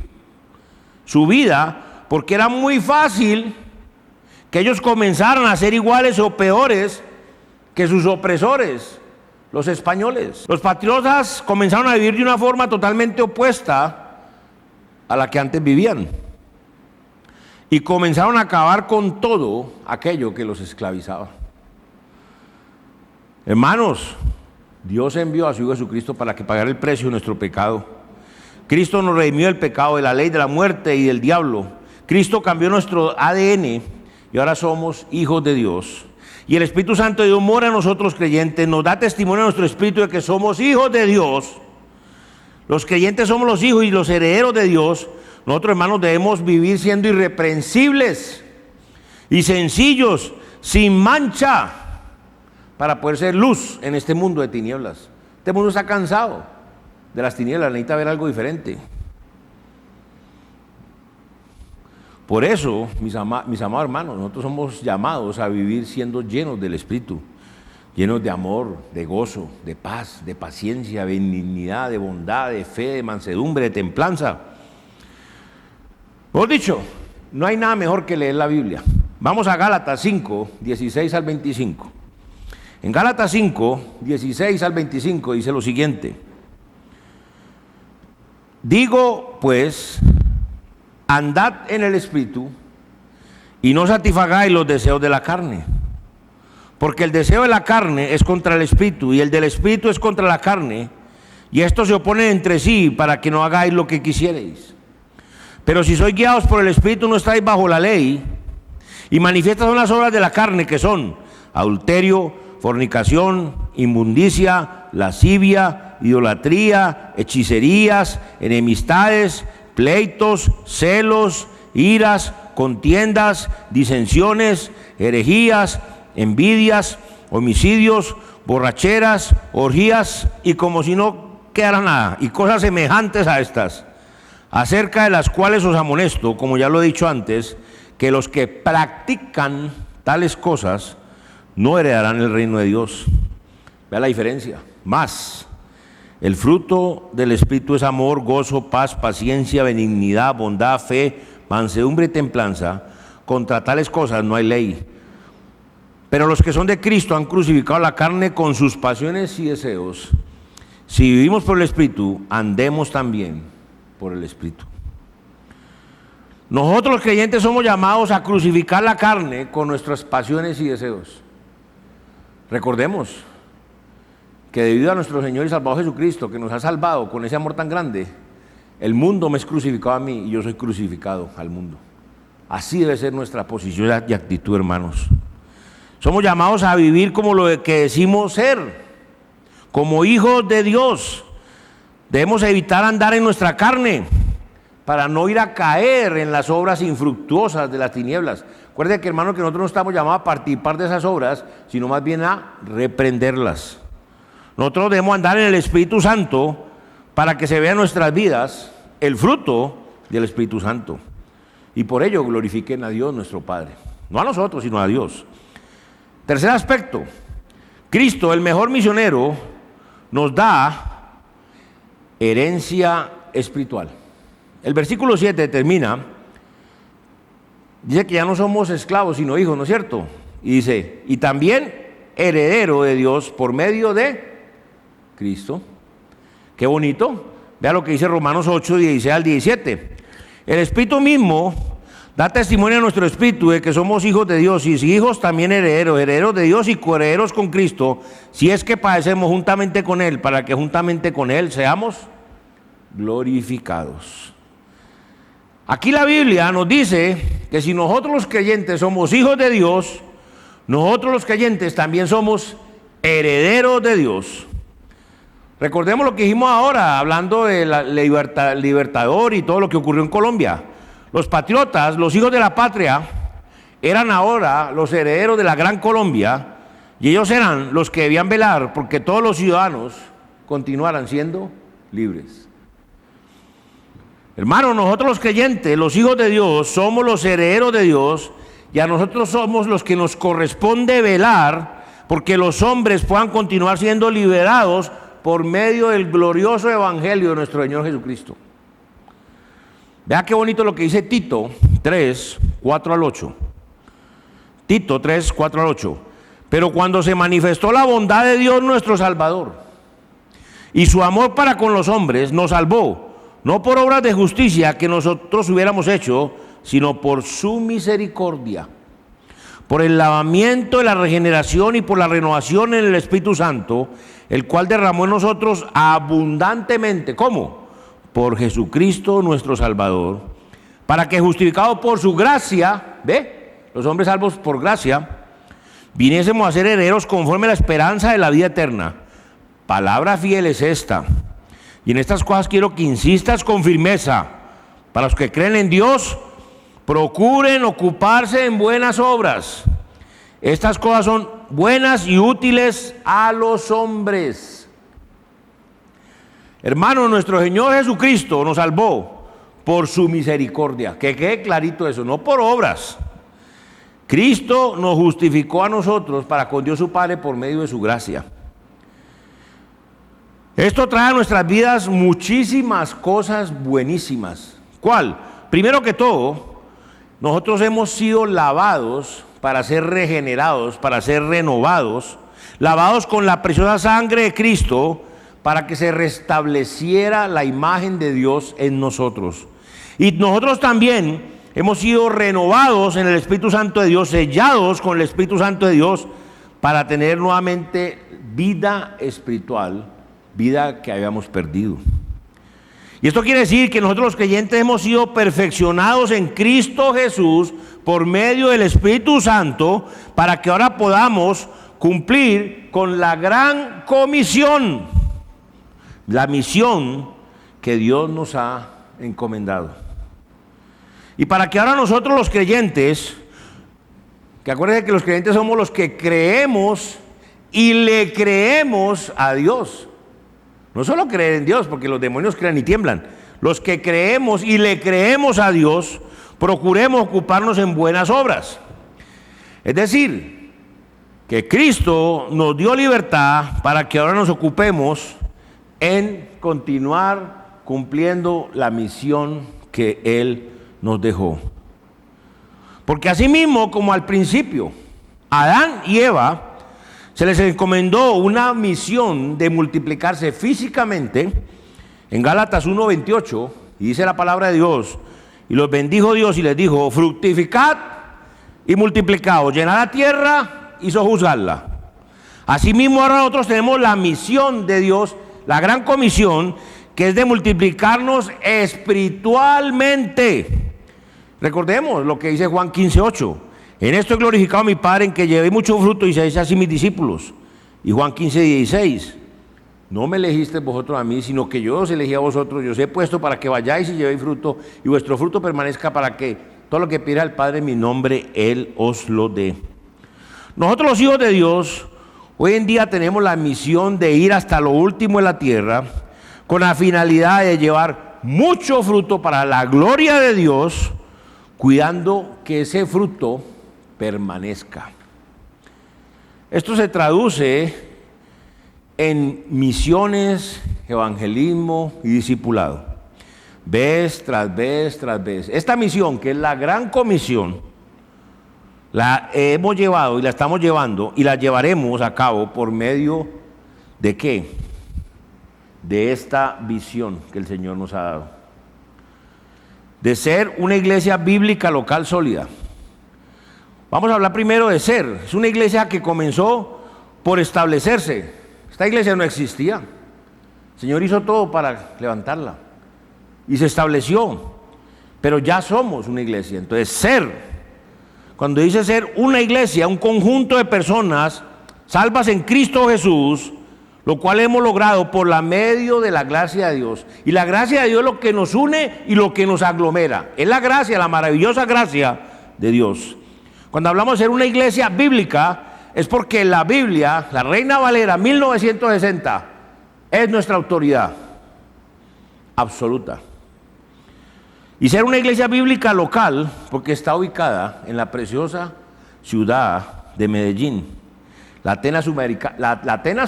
su vida, porque era muy fácil que ellos comenzaran a ser iguales o peores que sus opresores, los españoles. Los patriotas comenzaron a vivir de una forma totalmente opuesta a la que antes vivían, y comenzaron a acabar con todo aquello que los esclavizaba. Hermanos, Dios envió a su Hijo Jesucristo para que pagara el precio de nuestro pecado. Cristo nos redimió del pecado, de la ley, de la muerte y del diablo. Cristo cambió nuestro ADN y ahora somos hijos de Dios. Y el Espíritu Santo de Dios mora en nosotros creyentes, nos da testimonio a nuestro espíritu de que somos hijos de Dios. Los creyentes somos los hijos y los herederos de Dios. Nosotros, hermanos, debemos vivir siendo irreprensibles y sencillos, sin mancha, para poder ser luz en este mundo de tinieblas. Este mundo está cansado de las tinieblas, necesita ver algo diferente. Por eso, mis amados hermanos, nosotros somos llamados a vivir siendo llenos del Espíritu, llenos de amor, de gozo, de paz, de paciencia, de benignidad, de bondad, de fe, de mansedumbre, de templanza. Por dicho, no hay nada mejor que leer la Biblia. Vamos a Gálatas 5, 16 al 25. En Gálatas 5, 16 al 25 dice lo siguiente: digo pues, andad en el Espíritu y no satisfagáis los deseos de la carne, porque el deseo de la carne es contra el Espíritu y el del Espíritu es contra la carne, y estos se oponen entre sí para que no hagáis lo que quisierais. Pero si sois guiados por el Espíritu, no estáis bajo la ley. Y manifiestas son las obras de la carne, que son adulterio, fornicación, inmundicia, lascivia, idolatría, hechicerías, enemistades, pleitos, celos, iras, contiendas, disensiones, herejías, envidias, homicidios, borracheras, orgías, y como si no quedara nada, y cosas semejantes a estas, acerca de las cuales os amonesto, como ya lo he dicho antes, que los que practican tales cosas no heredarán el reino de Dios. Vea la diferencia. Más, el fruto del Espíritu es amor, gozo, paz, paciencia, benignidad, bondad, fe, mansedumbre y templanza. Contra tales cosas no hay ley. Pero los que son de Cristo han crucificado la carne con sus pasiones y deseos. Si vivimos por el Espíritu, andemos también por el Espíritu. Nosotros los creyentes somos llamados a crucificar la carne con nuestras pasiones y deseos. Recordemos que debido a nuestro Señor y Salvador Jesucristo, que nos ha salvado con ese amor tan grande, el mundo me es crucificado a mí y yo soy crucificado al mundo. Así debe ser nuestra posición y actitud, hermanos. Somos llamados a vivir como lo que decimos ser, como hijos de Dios. Debemos evitar andar en nuestra carne para no ir a caer en las obras infructuosas de las tinieblas. Recuerden que, hermanos, que nosotros no estamos llamados a participar de esas obras, sino más bien a reprenderlas. Nosotros debemos andar en el Espíritu Santo para que se vea en nuestras vidas el fruto del Espíritu Santo. Y por ello glorifiquen a Dios nuestro Padre. No a nosotros, sino a Dios. Tercer aspecto. Cristo, el mejor misionero, nos da herencia espiritual. El versículo 7 termina, dice que ya no somos esclavos sino hijos, ¿no es cierto? Y dice, y también heredero de Dios por medio de Cristo. Qué bonito. Vea lo que dice Romanos 8, 16 al 17. El Espíritu mismo Da testimonio a nuestro espíritu de que somos hijos de Dios, y si hijos también herederos, herederos de Dios y coherederos con Cristo, si es que padecemos juntamente con Él, para que juntamente con Él seamos glorificados. Aquí la Biblia nos dice que si nosotros los creyentes somos hijos de Dios, nosotros los creyentes también somos herederos de Dios. Recordemos lo que dijimos ahora, hablando de la Libertador y todo lo que ocurrió en Colombia. Los patriotas, los hijos de la patria, eran ahora los herederos de la Gran Colombia, y ellos eran los que debían velar porque todos los ciudadanos continuaran siendo libres. Hermanos, nosotros los creyentes, los hijos de Dios, somos los herederos de Dios, y a nosotros somos los que nos corresponde velar porque los hombres puedan continuar siendo liberados por medio del glorioso evangelio de nuestro Señor Jesucristo. Vea qué bonito lo que dice Tito 3, 4 al 8. Tito 3, 4 al 8. Pero cuando se manifestó la bondad de Dios nuestro Salvador y su amor para con los hombres, nos salvó, no por obras de justicia que nosotros hubiéramos hecho, sino por su misericordia, por el lavamiento de la regeneración y por la renovación en el Espíritu Santo, el cual derramó en nosotros abundantemente. ¿Cómo? Por Jesucristo nuestro Salvador, para que justificados por su gracia, ¿ve? Los hombres salvos por gracia, viniésemos a ser herederos conforme a la esperanza de la vida eterna. Palabra fiel es esta, y en estas cosas quiero que insistas con firmeza. Para los que creen en Dios, procuren ocuparse en buenas obras. Estas cosas son buenas y útiles a los hombres. Hermanos, nuestro Señor Jesucristo nos salvó por su misericordia. Que quede clarito eso, no por obras. Cristo nos justificó a nosotros para con Dios su Padre por medio de su gracia. Esto trae a nuestras vidas muchísimas cosas buenísimas. ¿Cuál? Primero que todo, nosotros hemos sido lavados para ser regenerados, para ser renovados, lavados con la preciosa sangre de Cristo, para que se restableciera la imagen de Dios en nosotros. Y nosotros también hemos sido renovados en el Espíritu Santo de Dios, sellados con el Espíritu Santo de Dios, para tener nuevamente vida espiritual, vida que habíamos perdido. Y esto quiere decir que nosotros los creyentes hemos sido perfeccionados en Cristo Jesús por medio del Espíritu Santo, para que ahora podamos cumplir con la gran comisión, la misión que Dios nos ha encomendado. Y para que ahora nosotros los creyentes, que acuérdense que los creyentes somos los que creemos y le creemos a Dios. No solo creer en Dios, porque los demonios creen y tiemblan. Los que creemos y le creemos a Dios, procuremos ocuparnos en buenas obras. Es decir, que Cristo nos dio libertad para que ahora nos ocupemos en continuar cumpliendo la misión que Él nos dejó. Porque así mismo como al principio, Adán y Eva se les encomendó una misión de multiplicarse físicamente, en Gálatas 1:28, y dice la palabra de Dios, y los bendijo Dios y les dijo: fructificad y multiplicaos, llenad la tierra y sojuzgadla. Asimismo ahora nosotros tenemos la misión de Dios, la gran comisión, que es de multiplicarnos espiritualmente. Recordemos lo que dice Juan 15:8. En esto he glorificado a mi Padre, en que llevé mucho fruto y seáis así mis discípulos. Y Juan 15:16. No me elegisteis vosotros a mí, sino que yo os elegí a vosotros. Yo os he puesto para que vayáis y llevéis fruto, y vuestro fruto permanezca, para que todo lo que pida el Padre en mi nombre, Él os lo dé. Nosotros los hijos de Dios, hoy en día tenemos la misión de ir hasta lo último de la tierra, con la finalidad de llevar mucho fruto para la gloria de Dios, cuidando que ese fruto permanezca. Esto se traduce en misiones, evangelismo y discipulado, vez tras vez tras vez. Esta misión, que es la gran comisión, la hemos llevado y la estamos llevando y la llevaremos a cabo por medio de ¿qué? De esta visión que el Señor nos ha dado. de ser una iglesia bíblica local sólida. Vamos a hablar primero de ser. Es una iglesia que comenzó por establecerse. Esta iglesia no existía. El Señor hizo todo para levantarla y se estableció, pero ya somos una iglesia. Entonces, ser, cuando dice ser una iglesia, un conjunto de personas salvas en Cristo Jesús, lo cual hemos logrado por la medio de la gracia de Dios. Y la gracia de Dios es lo que nos une y lo que nos aglomera. Es la gracia, la maravillosa gracia de Dios. Cuando hablamos de ser una iglesia bíblica, es porque la Biblia, la Reina Valera 1960, es nuestra autoridad absoluta. Y ser una iglesia bíblica local, porque está ubicada en la preciosa ciudad de Medellín, la Atenas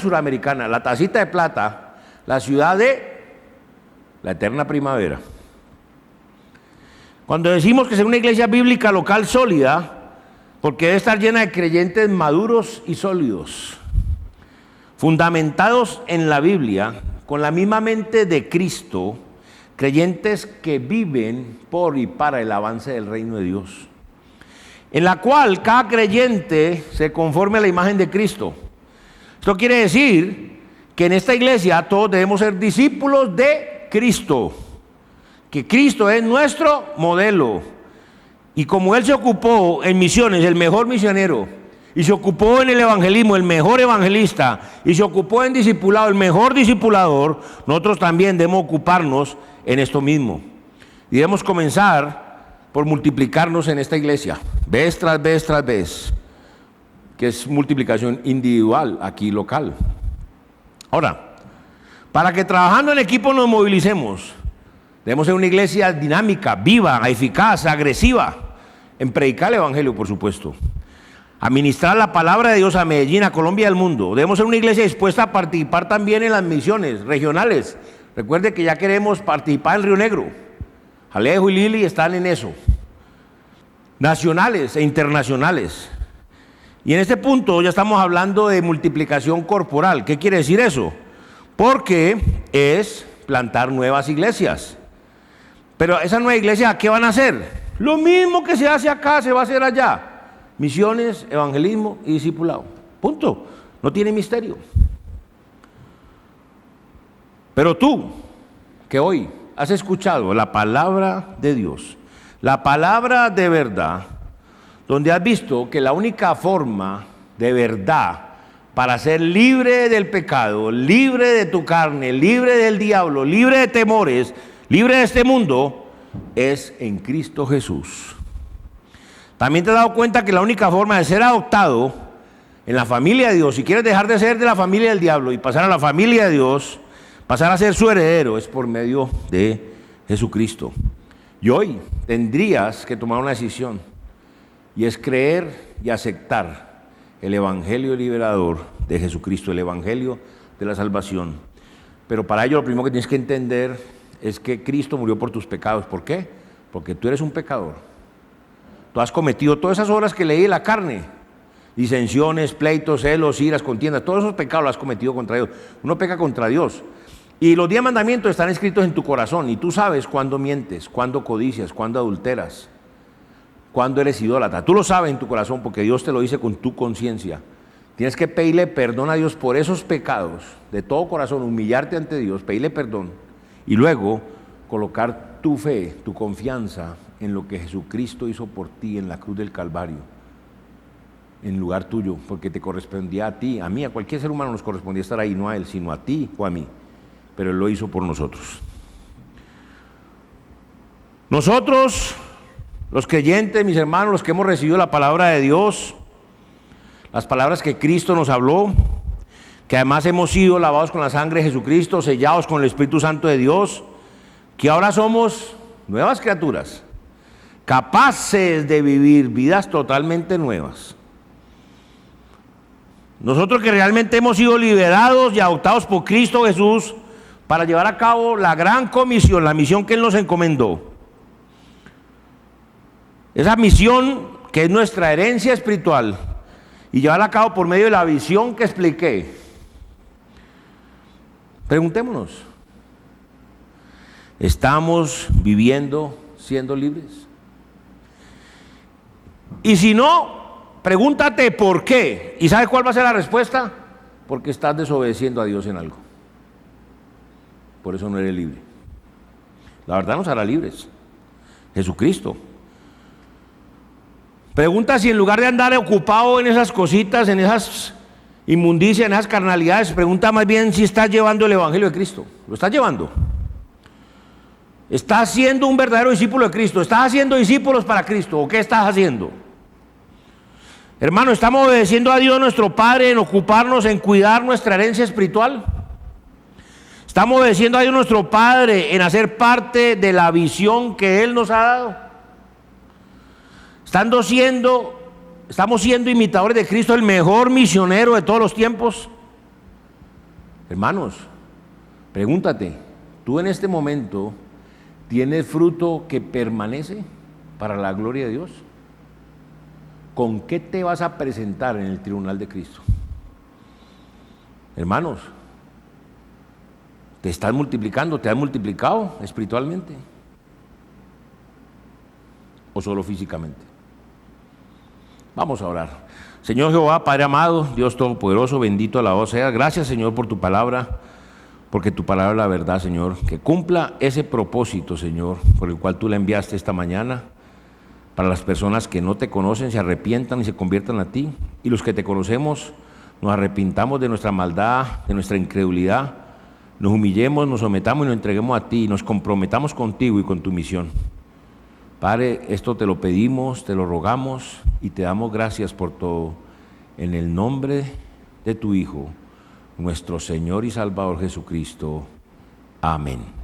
suramericana, la tacita de plata, la ciudad de la eterna primavera. Cuando decimos que ser una iglesia bíblica local sólida, porque debe estar llena de creyentes maduros y sólidos, fundamentados en la Biblia, con la misma mente de Cristo, creyentes que viven por y para el avance del reino de Dios, en la cual cada creyente se conforme a la imagen de Cristo. Esto quiere decir que en esta iglesia todos debemos ser discípulos de Cristo, que Cristo es nuestro modelo. Y como Él se ocupó en misiones, el mejor misionero, y se ocupó en el evangelismo, el mejor evangelista, y se ocupó en discipulado, el mejor discipulador, nosotros también debemos ocuparnos en esto mismo. Y debemos comenzar por multiplicarnos en esta iglesia, vez tras vez tras vez, que es multiplicación individual, aquí local. Ahora, para que trabajando en equipo nos movilicemos, debemos ser una iglesia dinámica, viva, eficaz, agresiva, en predicar el evangelio, por supuesto. Administrar la palabra de Dios a Medellín, a Colombia y al mundo. Debemos ser una iglesia dispuesta a participar también en las misiones regionales. Recuerde que ya queremos participar en Río Negro. Alejo y Lili están en eso. Nacionales e internacionales. Y en este punto ya estamos hablando de multiplicación corporal. ¿Qué quiere decir eso? Porque es plantar nuevas iglesias. Pero esa nueva iglesia, ¿qué van a hacer? Lo mismo que se hace acá, se va a hacer allá. Misiones, evangelismo y discipulado. Punto. No tiene misterio. Pero tú, que hoy has escuchado la palabra de Dios, la palabra de verdad, donde has visto que la única forma de verdad para ser libre del pecado, libre de tu carne, libre del diablo, libre de temores, libre de este mundo, es en Cristo Jesús. También te has dado cuenta que la única forma de ser adoptado en la familia de Dios, si quieres dejar de ser de la familia del diablo y pasar a la familia de Dios, pasar a ser su heredero, es por medio de Jesucristo. Y hoy tendrías que tomar una decisión, y es creer y aceptar el evangelio liberador de Jesucristo, el evangelio de la salvación. Pero para ello lo primero que tienes que entender es que Cristo murió por tus pecados. ¿Por qué? Porque tú eres un pecador. Tú has cometido todas esas obras que leí de la carne, disensiones, pleitos, celos, iras, contiendas, todos esos pecados los has cometido contra Dios. Uno peca contra Dios. Y los 10 mandamientos están escritos en tu corazón, y tú sabes cuándo mientes, cuándo codicias, cuándo adulteras, cuándo eres idólatra. Tú lo sabes en tu corazón porque Dios te lo dice con tu conciencia. Tienes que pedirle perdón a Dios por esos pecados, de todo corazón, humillarte ante Dios, pedirle perdón, y luego colocar tu fe, tu confianza en lo que Jesucristo hizo por ti en la cruz del Calvario, en lugar tuyo, porque te correspondía a ti, a mí, a cualquier ser humano nos correspondía estar ahí, no a Él, sino a ti o a mí, pero Él lo hizo por nosotros. Nosotros, los creyentes, mis hermanos, los que hemos recibido la palabra de Dios, las palabras que Cristo nos habló, que además hemos sido lavados con la sangre de Jesucristo, sellados con el Espíritu Santo de Dios, que ahora somos nuevas criaturas, capaces de vivir vidas totalmente nuevas. Nosotros que realmente hemos sido liberados y adoptados por Cristo Jesús para llevar a cabo la gran comisión, la misión que Él nos encomendó. Esa misión que es nuestra herencia espiritual y llevarla a cabo por medio de la visión que expliqué. Preguntémonos, ¿estamos viviendo siendo libres? Y si no, pregúntate por qué. ¿Y sabes cuál va a ser la respuesta? Porque estás desobedeciendo a Dios en algo. Por eso no eres libre. La verdad nos hará libres. Jesucristo. Pregunta si en lugar de andar ocupado en esas cositas, en esas inmundicias, en esas carnalidades, pregunta más bien si estás llevando el Evangelio de Cristo. ¿Lo estás llevando? ¿Estás siendo un verdadero discípulo de Cristo? ¿Estás haciendo discípulos para Cristo? ¿O qué estás haciendo? Hermano, ¿estamos obedeciendo a Dios nuestro Padre en ocuparnos, en cuidar nuestra herencia espiritual? ¿Estamos obedeciendo a Dios nuestro Padre en hacer parte de la visión que Él nos ha dado? ¿Estamos siendo imitadores de Cristo, el mejor misionero de todos los tiempos? Hermanos, pregúntate, ¿tú en este momento tienes fruto que permanece para la gloria de Dios? ¿Con qué te vas a presentar en el tribunal de Cristo? Hermanos, ¿te estás multiplicando? ¿Te has multiplicado espiritualmente? ¿O solo físicamente? Vamos a orar. Señor Jehová, Padre amado, Dios todopoderoso, bendito alabado sea. Gracias, Señor, por tu palabra, porque tu palabra es la verdad, Señor. Que cumpla ese propósito, Señor, por el cual tú la enviaste esta mañana, para las personas que no te conocen, se arrepientan y se conviertan a ti, y los que te conocemos, nos arrepintamos de nuestra maldad, de nuestra incredulidad, nos humillemos, nos sometamos y nos entreguemos a ti, y nos comprometamos contigo y con tu misión. Padre, esto te lo pedimos, te lo rogamos y te damos gracias por todo, en el nombre de tu Hijo, nuestro Señor y Salvador Jesucristo. Amén.